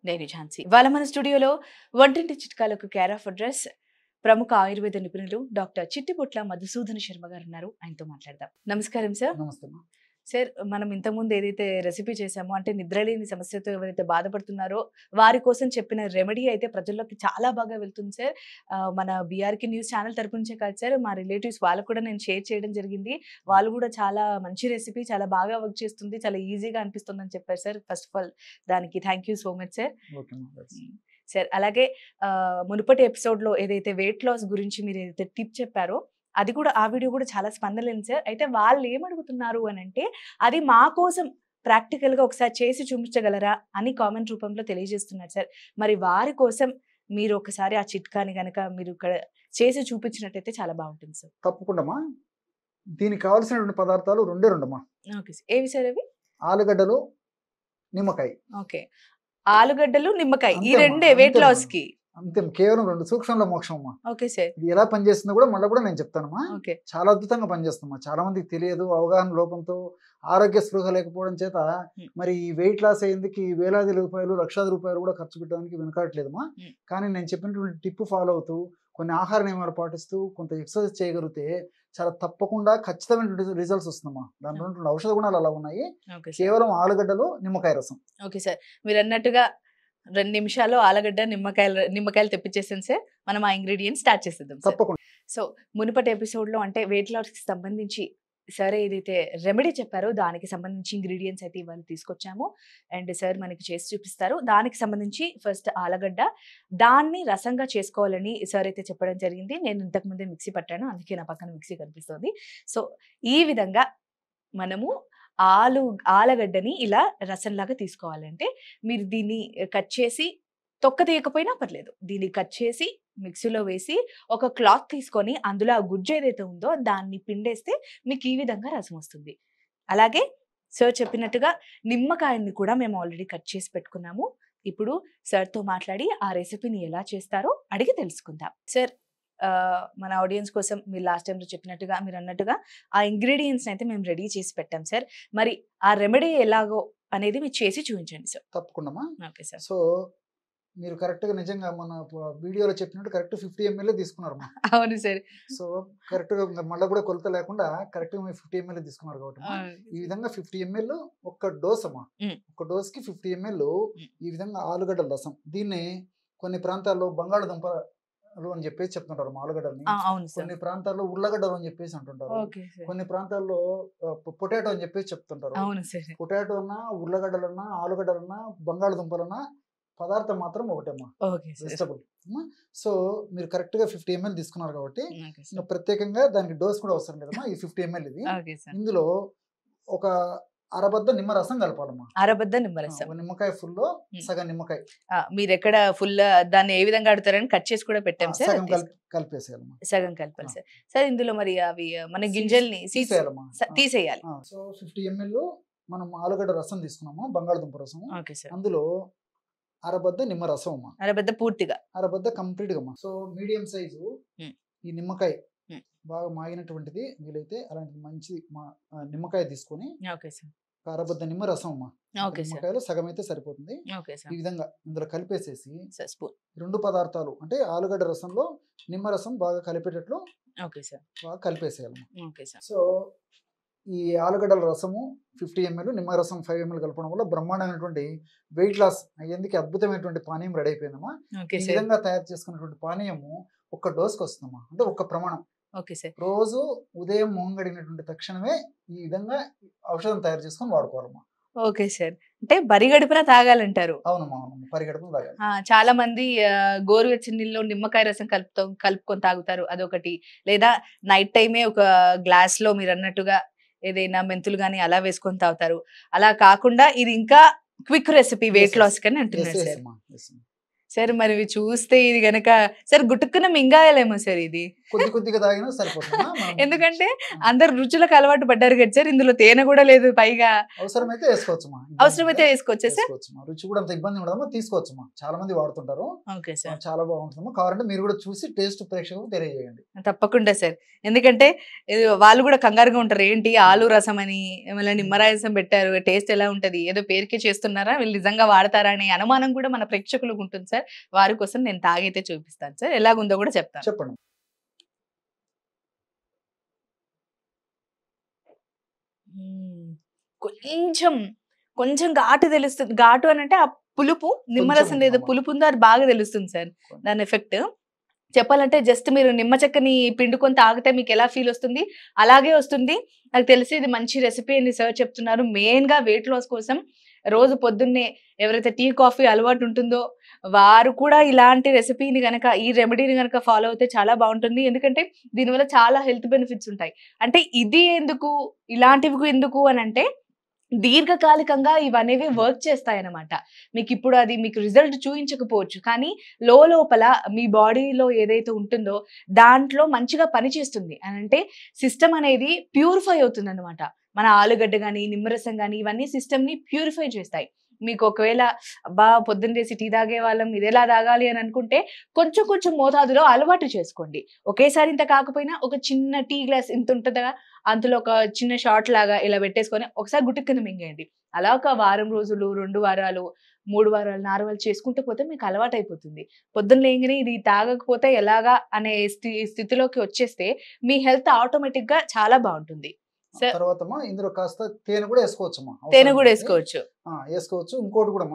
నేను ఝాన్సీ. ఇవాళ మన స్టూడియోలో వంటింటి చిట్కాలకు కేర్ ఆఫ్ అడ్రస్ ప్రముఖ ఆయుర్వేద నిపుణులు డాక్టర్ చిట్టిపుట్ల మధుసూదన శర్మ గారు ఉన్నారు. ఆయనతో మాట్లాడదాం. నమస్కారం సార్. నమస్తే. సార్, మనం ఇంతకుముందు ఏదైతే రెసిపీ చేసామో, అంటే నిద్రలేని సమస్యతో ఎవరైతే బాధపడుతున్నారో వారి కోసం చెప్పిన రెమెడీ అయితే ప్రజల్లోకి చాలా బాగా వెళ్తుంది సార్. మన బీఆర్కే న్యూస్ ఛానల్ తరపు నుంచే కాదు సార్, మా రిలేటివ్స్ వాళ్ళకు కూడా నేను షేర్ చేయడం జరిగింది. వాళ్ళు కూడా చాలా మంచి రెసిపీ, చాలా బాగా వర్క్ చేస్తుంది, చాలా ఈజీగా అనిపిస్తుంది అని చెప్పారు సార్. ఫస్ట్ ఆఫ్ ఆల్ దానికి thank you so much sir. Sir, అలాగే మునుపటి ఎపిసోడ్లో ఏదైతే వెయిట్ లాస్ గురించి మీరు ఏదైతే టిప్ చెప్పారో అది కూడా, ఆ వీడియో కూడా చాలా స్పందలేదు సార్. అయితే వాళ్ళు ఏమడుగుతున్నారు అని అంటే, అది మా కోసం ప్రాక్టికల్గా ఒకసారి చేసి చూపించగలరా అని కామెంట్ రూపంలో తెలియజేస్తున్నారు సార్. మరి వారి కోసం మీరు ఒకసారి ఆ చిట్కాని కనుక మీరు ఇక్కడ చేసి చూపించినట్టయితే చాలా బాగుంటుంది సార్. తప్పకుండా. దీనికి కావాల్సినటువంటి పదార్థాలు రెండే రెండమ్మా. Okay sir. ఏవి సార్ అవి? ఆలుగడ్డలు, నిమ్మకాయ. ఓకే, ఆలుగడ్డలు, నిమ్మకాయ, ఈ రెండే వెయిట్ లాస్ కి. అంతే, కేవలం రెండు. సూక్ష్మంలో మోక్షం అమ్మా. Okay sir. ఇది ఎలా పనిచేస్తుందో కూడా మళ్ళీ కూడా నేను చెప్తానమ్మా. ఓకే. చాలా అద్భుతంగా పనిచేస్తుందమ్మా. చాలా మందికి తెలియదు, అవగాహన లోపంతో, ఆరోగ్య స్పృహ లేకపోవడం చేత మరి ఈ వెయిట్ లాస్ అయ్యేందుకు వేలాది రూపాయలు, లక్షలాది రూపాయలు కూడా ఖర్చు పెట్టడానికి వెనకాడట్లేదమ్మా. కానీ నేను చెప్పినటువంటి టిప్ ఫాలో అవుతూ, కొన్ని ఆహార నియమాలు పాటిస్తూ, కొంత ఎక్సర్సైజ్ చేయగలిగితే చాలా తప్పకుండా ఖచ్చితమైన రిజల్ట్స్ వస్తుందమ్మా. దాంట్లో ఔషధ గుణాలు అలా ఉన్నాయి. కేవలం ఆలుగడ్డలు, నిమ్మకాయ రసం. ఓకే సార్, మీరు అన్నట్టుగా 2 నిమిషాల్లో ఆలుగడ్డ, నిమ్మకాయలు తెప్పించేసాను సార్. మనం ఆ ఇంగ్రీడియంట్స్ స్టార్ట్ చేసేద్దాం తప్పకుండా. సో మునుపటి ఎపిసోడ్లో అంటే వెయిట్ లాస్కి సంబంధించి సార్ ఏదైతే రెమెడీ చెప్పారో దానికి సంబంధించి ఇంగ్రీడియంట్స్ అయితే ఇవాళ తీసుకొచ్చాము. అండ్ సార్ మనకి చేసి చూపిస్తారు. దానికి సంబంధించి ఫస్ట్ ఆలుగడ్డ, దాన్ని రసంగా చేసుకోవాలని సార్ అయితే చెప్పడం జరిగింది. నేను ఇంతకుముందే మిక్సీ పట్టాను, అందుకే నా పక్కన మిక్సీ కనిపిస్తుంది. సో ఈ విధంగా మనము ఆలుగడ్డని ఇలా రసంలాగా తీసుకోవాలంటే, మీరు దీన్ని కట్ చేసి, తొక్క తీయకపోయినా పర్లేదు, దీన్ని కట్ చేసి మిక్సీలో వేసి ఒక క్లాత్ తీసుకొని అందులో ఆ గుజ్జు ఏదైతే ఉందో దాన్ని పిండేస్తే మీకు ఈ విధంగా రసం వస్తుంది. అలాగే సార్ చెప్పినట్టుగా నిమ్మకాయని కూడా మేము ఆల్రెడీ కట్ చేసి పెట్టుకున్నాము. ఇప్పుడు సార్తో మాట్లాడి ఆ రెసిపీని ఎలా చేస్తారో అడిగి తెలుసుకుందాం. సార్, మన ఆడియన్స్ కోసం మీరు లాస్ట్ టైంలో చెప్పినట్టుగా, మీరు అన్నట్టుగా ఆ ఇంగ్రీడియంట్స్ అయితే మేము రెడీ చేసి పెట్టాం సార్. మరి ఆ రెమెడీ ఎలాగో అనేది మీరు చేసి చూపించండి సార్. తప్పకుండా. Okay sir. సో మీరు కరెక్ట్గా నిజంగా మన వీడియోలో చెప్పినట్టు కరెక్ట్ 50 ml తీసుకున్నారు. అవును సార్. సో కరెక్ట్గా మళ్ళీ కూడా కొలత లేకుండా కరెక్ట్గా మీరు 50 ml తీసుకున్నారు కాబట్టి ఈ విధంగా 50 ml ఒక్క డోస్ అమ్మా. ఒక డోస్కి 50 ml ఈ విధంగా ఆలుగడ్డల రసం. దీన్ని కొన్ని ప్రాంతాల్లో బంగాళదుంపలు అని చెప్పేసి చెప్తుంటారు ఆలుగడ్డల్ని. కొన్ని ప్రాంతాల్లో ఉల్లగడ్డలు అని చెప్పేసి అంటుంటారు. కొన్ని ప్రాంతాల్లో పొటాటో అని చెప్పేసి చెప్తుంటారు. పొటాటో అన్నా, ఉల్లగడ్డలన్నా, ఆలుగడ్డలన్నా, బంగాళదుంపలన్నా పదార్థం మాత్రం ఒకటేమ్మా, వెజిటబుల్. సో మీరు కరెక్ట్ గా 50 ml తీసుకున్నారు కాబట్టి ప్రత్యేకంగా దానికి డోస్ కూడా అవసరం లేదమ్మా. ఈ 50 ml ఇది. ఇందులో ఒక అరబద్ద నిమ్మరసం కలపాలమ్మా. అరబద్ద నిమ్మరసం. నిమ్మకాయ ఫుల్ లో సగం నిమ్మకాయ. మీరు ఎక్కడ ఫుల్ దాన్ని ఏ విధంగా ఆడుతారని కట్ చేసి కూడా పెట్టాం సార్. సగం కలిపేసేయాలమ్మా. సగం కలపాలి సార్. సార్ ఇందులో మరి అవి మన గింజల్ని తీసేయాలి. సో 50 ml మనం ఆలుగడ్డ రసం తీసుకున్నాము, బంగాళదుంప రసం. అందులో అరబద్ద నిమ్మరసం అమ్మా. అరబద్ద పూర్తిగా, అరబద్ద కంప్లీట్ గా అమ్మా. సో మీడియం సైజు ఈ నిమ్మకాయ బాగా మాగినటువంటిది, వీలైతే అలాంటి మంచి నిమ్మకాయ తీసుకొని అరబద్ద నిమ్మరసం అమ్మా. నిమ్మకాయలో సగం అయితే సరిపోతుంది. ఈ విధంగా ఇందులో కలిపేసేసి 2 పదార్థాలు అంటే ఆలుగడ్డ రసంలో నిమ్మరసం బాగా కలిపేటట్లు బాగా కలిపేసేయాలమ్మా. సో ఈ ఆలుగడ్డల రసము 50 ml, నిమ్మరసం 5 ml కలపడం వల్ల బ్రహ్మాండమైనటువంటి వెయిట్ లాస్ అయ్యేందుకు అద్భుతమైనటువంటి పానీయం రెడీ అయిపోయిందమ్మా. ఈ విధంగా తయారు చేసుకున్నటువంటి పానీయము ఒక్క డోస్కి వస్తుందమ్మా, అంటే ఒక్క ప్రమాణం. రోజు ఉదయం మొహం గడిగినటువంటి తక్షణమే ఈ విధంగా ఔషధం తయారు చేసుకొని వాడుకోవాలమ్మా. Okay sir. అంటే పరిగడుపున తాగాలంటారు. అవునమ్మా, పరిగడుపున తాగాలి. చాలా మంది గోరువెచ్చని నీళ్ళలో నిమ్మకాయ రసం కలుపుకొని తాగుతారు, అదొకటి. లేదా నైట్ టైమే ఒక గ్లాస్ లో మీరు అన్నట్టుగా ఏదైనా మెంతులు గానీ అలా వేసుకొని తాగుతారు. అలా కాకుండా ఇది ఇంకా క్విక్ రెసిపీ వెయిట్ లాస్ కని అంటున్నారు సార్. సార్ మరి చూస్తే ఇది గనక సార్ గుట్టుకున్న మింగాయలేమో సార్ ఇది. కొద్ది కొద్దిగా తాగినా సరిపోతుందా? ఎందుకంటే అందరు రుచులకు అలవాటు పడ్డారు కదా సార్, ఇందులో తేనె కూడా లేదు, పైగా అవసరమైతే వేసుకోవచ్చుమా, అవసరమైతే వేసుకోవచ్చా సార్? రుచి కూడా అంత ఇబ్బంది ఉండదమ్మా, తీసుకోవచ్చుమా, చాలా మంది వాడుతుంటారు. ఓకే సార్, చాలా బాగుంటుందమ్మా. కావాలంటే మీరు కూడా చూసి టేస్ట్ ప్రేక్షకులకు తెలియజేయండి. తప్పకుండా సార్, ఎందుకంటే వాళ్ళు కూడా కంగారుగా ఉంటారు, ఏంటి ఆలు రసం అని మళ్ళీ నిమ్మరసం పెట్టారు, టేస్ట్ ఎలా ఉంటది, ఏదో పేరుకే చేస్తున్నారా, వీళ్ళు నిజంగా వాడతారా అనే అనుమానం కూడా మన ప్రేక్షకులకు ఉంటుంది సార్. వారి కోసం నేను తాగైతే చూపిస్తాను సార్, ఎలాగుందో కూడా చెప్తాను. చెప్పండి. కొంచెం ఘాటు తెలుస్తుంది. ఘాటు అని అంటే ఆ పులుపు, నిమ్మరసం ఏదో పులుపు ఉందో అది బాగా తెలుస్తుంది సార్, దాని ఎఫెక్ట్. చెప్పాలంటే జస్ట్ మీరు నిమ్మ చెక్కని పిండుకొని తాగితే మీకు ఎలా ఫీల్ వస్తుంది అలాగే వస్తుంది. నాకు తెలిసి ఇది మంచి రెసిపీ అని సార్ చెప్తున్నారు. మెయిన్ గా వెయిట్ లాస్ కోసం రోజు పొద్దున్నే ఎవరైతే టీ కాఫీ అలవాటు ఉంటుందో వారు కూడా ఇలాంటి రెసిపీని గనక, ఈ రెమెడీని గనక ఫాలో అయితే చాలా బాగుంటుంది. ఎందుకంటే దీనివల్ల చాలా హెల్త్ బెనిఫిట్స్ ఉంటాయి. అంటే ఇది ఎందుకు, ఇలాంటివి ఎందుకు అని అంటే దీర్ఘకాలికంగా ఇవనేవి వర్క్ చేస్తాయన్నమాట. మీకు ఇప్పుడు అది మీకు రిజల్ట్ చూపించకపోవచ్చు, కానీ లోపల మీ బాడీలో ఏదైతే ఉంటుందో దాంట్లో మంచిగా పనిచేస్తుంది అని అంటే సిస్టమ్ అనేది ప్యూరిఫై అవుతుంది అనమాట. మన ఆలుగడ్డ కానీ నిమ్మరసం కానీ ఇవన్నీ సిస్టమ్ ని ప్యూరిఫై చేస్తాయి. మీకు ఒకవేళ అబ్బా పొద్దున్న చేసి టీ తాగే వాళ్ళం ఇదేలా తాగాలి అని అనుకుంటే కొంచెం మోతాదులో అలవాటు చేసుకోండి. ఒకేసారి ఇంత కాకపోయినా ఒక చిన్న టీ గ్లాస్ ఇంత ఉంటుందా, అందులో ఒక చిన్న షార్ట్ లాగా ఇలా పెట్టేసుకొని ఒకసారి గుట్టుకుని మింగేయండి. అలా ఒక వారం రోజులు, 2 వారాలు, 3 వారాలు, 4 వారాలు చేసుకుంటూ పోతే మీకు అలవాటు అయిపోతుంది. పొద్దున్న లేగానే ఇది తాగకపోతే ఎలాగా అనే స్థితిలోకి వచ్చేస్తే మీ హెల్త్ ఆటోమేటిక్ గా చాలా బాగుంటుంది. తర్వాత ఇందులో కాస్త తేనె కూడా వేసుకోవచ్చమ్మా, తేనె కూడా వేసుకోవచ్చు. ఇంకోటి కూడా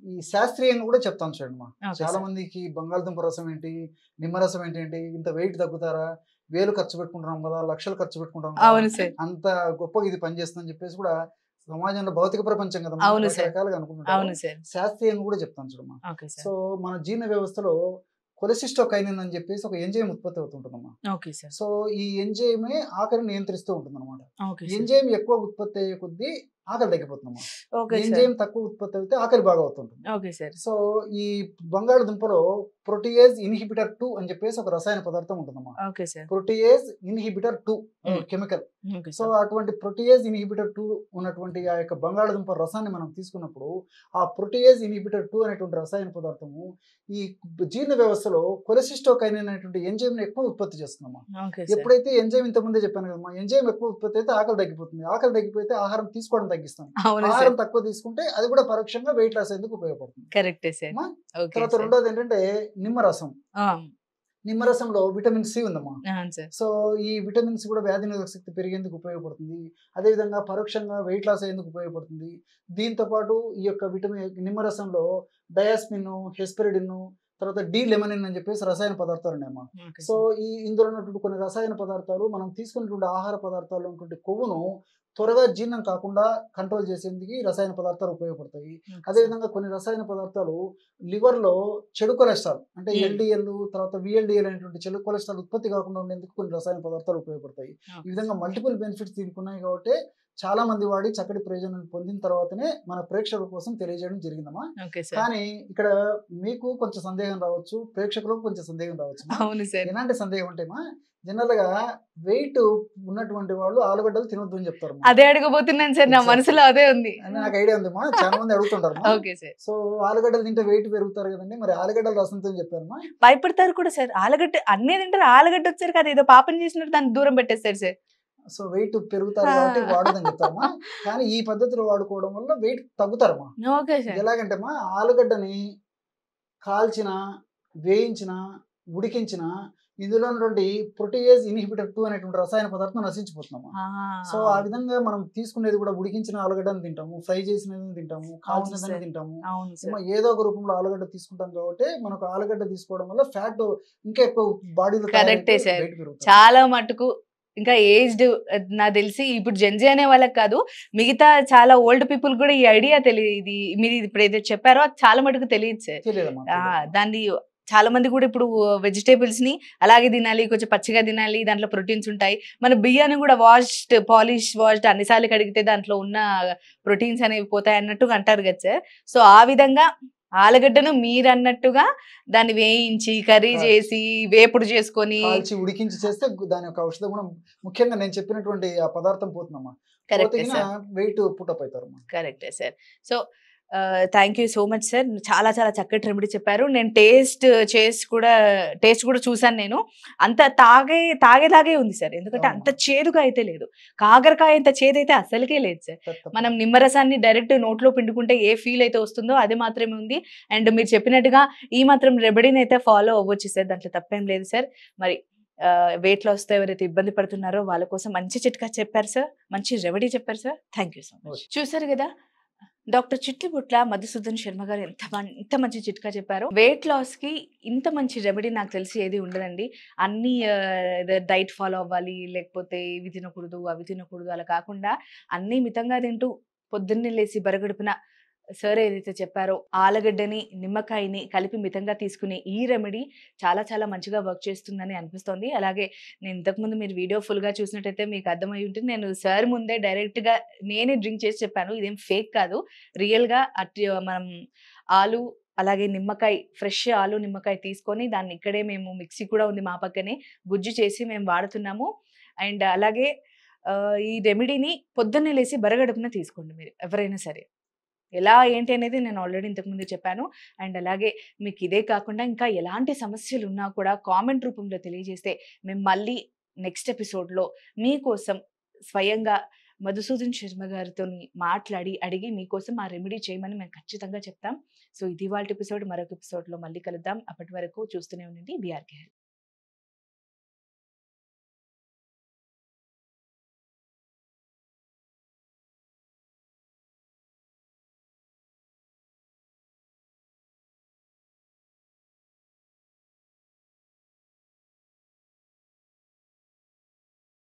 ఈ శాస్త్రీయంగా కూడా చెప్తాను చూడమ్మా. చాలా మందికి బంగాళదుంప రసం ఏంటి, నిమ్మరసం ఏంటి, ఇంత వెయిట్ తగ్గుతారా, వేలు ఖర్చు పెట్టుకుంటున్నాం కదా, లక్షలు ఖర్చు పెట్టుకుంటాం కదా, అంత గొప్పగా ఇది పనిచేస్తుందని చెప్పేసి కూడా సమాజంలో భౌతిక ప్రపంచం కదా రకరకాలుగా అనుకుంటున్నాం. శాస్త్రీయంగా కూడా చెప్తాను చూడమ్మా. సో మన జీర్ణ వ్యవస్థలో కొలెసిస్టోకైనిన్ అని చెప్పేసి ఒక ఎంజైమ్ ఉత్పత్తి అవుతుంటుందమ్మా. సో ఈ ఎంజైమే ఆకలిని నియంత్రిస్తూ ఉంటుంది అనమాట. ఎంజైమ్ ఎక్కువ ఉత్పత్తి అయ్యే కొద్దీ ఆకలి తగ్గిపోతుందమ్మా. ఎంజైమ్ తక్కువ ఉత్పత్తి అయితే ఆకలి బాగా అవుతుంటుంది. సో ఈ బంగాళదుంపలో ప్రోటీయేజ్ ఇన్హిబిటర్ 2 అని చెప్పేసి ఒక రసాయన పదార్థం ఉంటుందమ్మా. Protease inhibitor 2 chemical. సో అటువంటి ప్రోటీయేజ్ ఇన్హిబిటర్ 2 ఉన్నటువంటి ఆ యొక్క బంగాళదుంప రసాన్ని మనం తీసుకున్నప్పుడు ఆ ప్రోటీయేజ్ ఇన్హిబిటర్ 2 అనేటువంటి రసాయన పదార్థము ఈ జీర్ణ వ్యవస్థలో కొలెసిస్టోకైనిన్ అనేటువంటి ఎంజైమ్ ఎక్కువ ఉత్పత్తి చేస్తుందమ్మా. ఎప్పుడైతే ఎంజైమ్ ఇంతకుముందే చెప్పాను కదమ్మా, ఎంజైమ్ ఎక్కువ ఉత్పత్తి అయితే ఆకలి తగ్గిపోతుంది. ఆకలి తగ్గిపోతే ఆహారం తీసుకోవడం తగ్గిస్తాం. ఆహారం తక్కువ తీసుకుంటే అది కూడా పరోక్షంగా వెయిట్ లాస్ ఎందుకు ఉపయోగపడుతుంది. తర్వాత రెండోది ఏంటంటే నిమ్మరసం. నిమ్మరసంలో విటమిన్ సి ఉందమ్మా. సో ఈ విటమిన్ సి కూడా వ్యాధి నిరోధక శక్తి పెరిగేందుకు ఉపయోగపడుతుంది. అదేవిధంగా పరోక్షంగా వెయిట్ లాస్ అయ్యేందుకు ఉపయోగపడుతుంది. దీంతో పాటు ఈ యొక్క నిమ్మరసంలో డయాస్మిన్, హెస్పెరిడిన్, తర్వాత డి లెమనిన్ అని చెప్పేసి రసాయన పదార్థాలు ఉన్నాయమ్మా. సో ఇందులో ఉన్నటువంటి కొన్ని రసాయన పదార్థాలు మనం తీసుకున్నటువంటి ఆహార పదార్థాల్లో ఉన్నటువంటి కొవ్వును త్వరగా జీర్ణం కాకుండా కంట్రోల్ చేసేందుకు రసాయన పదార్థాలు ఉపయోగపడతాయి. అదేవిధంగా కొన్ని రసాయన పదార్థాలు లివర్ లో చెడు కొలెస్ట్రాల్ అంటే ఎల్డిఎల్, తర్వాత విఎల్డిఎల్ అనేటువంటి చెడు కొలెస్ట్రాల్ ఉత్పత్తి కాకుండా ఉండేందుకు కొన్ని రసాయన పదార్థాలు ఉపయోగపడతాయి. ఈ విధంగా మల్టిపుల్ బెనిఫిట్స్ దీనికి ఉన్నాయి కాబట్టి చాలా మంది వాడి చక్కటి ప్రయోజనం పొందిన తర్వాతనే మన ప్రేక్షకుల కోసం తెలియజేయడం జరిగిందమ్మా. కానీ ఇక్కడ మీకు కొంచెం సందేహం రావచ్చు, ప్రేక్షకులకు కొంచెం సందేహం రావచ్చు. ఎలాంటి సందేహం అంటేమా, జనరల్ గా వెయిట్ ఉన్నటువంటి వాళ్ళు ఆలుగడ్డలు తినొద్దు అని చెప్తారు. అదే అడగబోతున్నాను సార్, నా మనసులో అదే ఉంది. నాకు ఐడియా ఉందమ్మా, చాలా మంది అడుగుతుంటారు. సో ఆలుగడ్డలు తింటే వెయిట్ పెరుగుతారు కదండి, మరి ఆలుగడ్డల రసంతో చెప్పారమ్మా. భయపడతారు కూడా సార్, ఆలుగడ్డ అన్నీ తింటారు, ఆలుగడ్డ వచ్చారు కదా ఏదో పాపం చేసినట్టు దాన్ని దూరం పెట్టేస్తారు సార్. సో వెయిట్ పెరుగుతారు కాబట్టి వాడదని చెప్తారమ్మా. కానీ ఈ పద్ధతిలో వాడుకోవడం వల్ల వెయిట్ తగ్గుతారమ్మా. ఎలాగంటే అమ్మా, ఆలుగడ్డని కాల్చిన, వేయించిన, ఉడికించిన ఇందులో ఉన్నటువంటి ప్రోటీయేజ్ ఇన్హిబిటర్ 2 అనేటువంటి రసాయన పదార్థం నశించిపోతున్నాము. సో ఆ విధంగా మనం తీసుకునేది కూడా ఉడికించిన ఆలుగడ్డని తింటాము, ఫ్రై చేసినది తింటాము, కాల్చినదని తింటాము. ఏదో ఒక రూపంలో ఆలుగడ్డ తీసుకుంటాం కాబట్టి మనకు ఆలుగడ్డ తీసుకోవడం వల్ల ఫ్యాట్ ఇంకా ఎక్కువ బాడీలో చాలా మటుకు ఇంకా ఏజ్డ్, నాకు తెలిసి ఇప్పుడు జెన్జీ అనే వాళ్ళకి కాదు, మిగతా చాలా ఓల్డ్ పీపుల్ కూడా ఈ ఐడియా తెలియదు. మీరు ఇప్పుడు ఏదైతే చెప్పారో అది చాలా మటుకు తెలియదు సార్. దాన్ని చాలా మంది కూడా ఇప్పుడు వెజిటేబుల్స్ ని అలాగే తినాలి, కొంచెం పచ్చిగా తినాలి, దాంట్లో ప్రోటీన్స్ ఉంటాయి. మన బియ్యాన్ని కూడా వాష్డ్ అన్నిసార్లు కడిగితే దాంట్లో ఉన్న ప్రోటీన్స్ అనేవి పోతాయి అన్నట్టుగా అంటారు కదా సార్. సో ఆ విధంగా ఆలుగడ్డను మీరన్నట్టుగా దాన్ని వేయించి కర్రీ కాల్చి. చేసి వేపుడు చేసుకొని కాల్చి ఉడికించి చేస్తే దాని యొక్క ఔషధ గుణం ముఖ్యంగా నేను చెప్పినటువంటి ఆ పదార్థం పోతుందమ్మా. కరెక్టే పోతే సార్. వెయిట్ పుట్టప్ అవుతారమ్మా. కరెక్టే sir. So thank you so much sir. చాలా చాలా చక్కటి రెమెడీ చెప్పారు. నేను టేస్ట్ కూడా చూసాను నేను. అంత తాగేలాగే ఉంది సార్. ఎందుకంటే అంత అవునమ్మా. చేదుగా అయితే లేదు. కాకరకాయ అంత చేదైతే అస్సలకే లేదు సార్. మనం నిమ్మరసాన్ని డైరెక్ట్ నోట్లో పిండుకుంటే ఏ ఫీల్ అయితే వస్తుందో అది మాత్రమే ఉంది. అండ్ మీరు చెప్పినట్టుగా ఈ మాత్రం రెమెడీని అయితే ఫాలో అవ్వచ్చు సార్. దాంట్లో తప్పేం లేదు సార్. మరి వెయిట్ లాస్‌తో ఎవరైతే ఇబ్బంది పడుతున్నారో వాళ్ళ కోసం మంచి చిట్కా చెప్పారు సార్. మంచి రెమెడీ చెప్పారు sir. Thank you so much. Okay. చూసారు కదా! డాక్టర్ చిట్లిబుట్ల మధుసూదన్ శర్మ గారు ఎంత మంచి చిట్కా చెప్పారో. వెయిట్ లాస్‌కి ఇంత మంచి రెమెడీ నాకు తెలిసి ఏది ఉండదండి. అన్నీ డైట్ ఫాలో అవ్వాలి, లేకపోతే ఇవి తినకూడదు, అవి తినకూడదు అలా కాకుండా అన్నీ మితంగా తింటూ పొద్దున్నే లేసి బరగడుపున సార్ ఏదైతే చెప్పారో ఆలుగడ్డని, నిమ్మకాయని కలిపి మితంగా తీసుకునే ఈ రెమెడీ చాలా చాలా మంచిగా వర్క్ చేస్తుందని అనిపిస్తోంది. అలాగే నేను ఇంతకుముందు మీరు వీడియో ఫుల్‌గా చూసినట్టయితే మీకు అర్థమై ఉంటుంది. నేను సార్ ముందే డైరెక్ట్‌గా నేనే డ్రింక్ చేసి చెప్పాను. ఇదేం ఫేక్ కాదు. రియల్‌గా మనం ఆలు అలాగే నిమ్మకాయ ఫ్రెష్ ఆలు, నిమ్మకాయ తీసుకొని దాన్ని ఇక్కడే మేము మిక్సీ కూడా ఉంది మా పక్కనే. గుజ్జు చేసి మేము వాడుతున్నాము. అండ్ అలాగే ఈ రెమెడీని పొద్దున్నే లేసి బరగడుపున తీసుకోండి మీరు ఎవరైనా సరే. ఎలా ఏంటి అనేది నేను ఆల్రెడీ ఇంతకుముందు చెప్పాను. అండ్ అలాగే మీకు ఇదే కాకుండా ఇంకా ఎలాంటి సమస్యలున్నా కూడా కామెంట్ రూపంలో తెలియజేస్తే మేము మళ్ళీ నెక్స్ట్ ఎపిసోడ్‌లో మీకోసం స్వయంగా మధుసూదన్ శర్మ గారితోని మాట్లాడి, అడిగి మీకోసం ఆ రెమెడీ చేయమని మేము ఖచ్చితంగా చెప్తాం. సో ఇది ఇవాల్టి ఎపిసోడ్. మరొక ఎపిసోడ్‌లో మళ్ళీ కలుద్దాం. అప్పటి వరకు చూస్తూనే ఉండండి బీఆర్‌కే.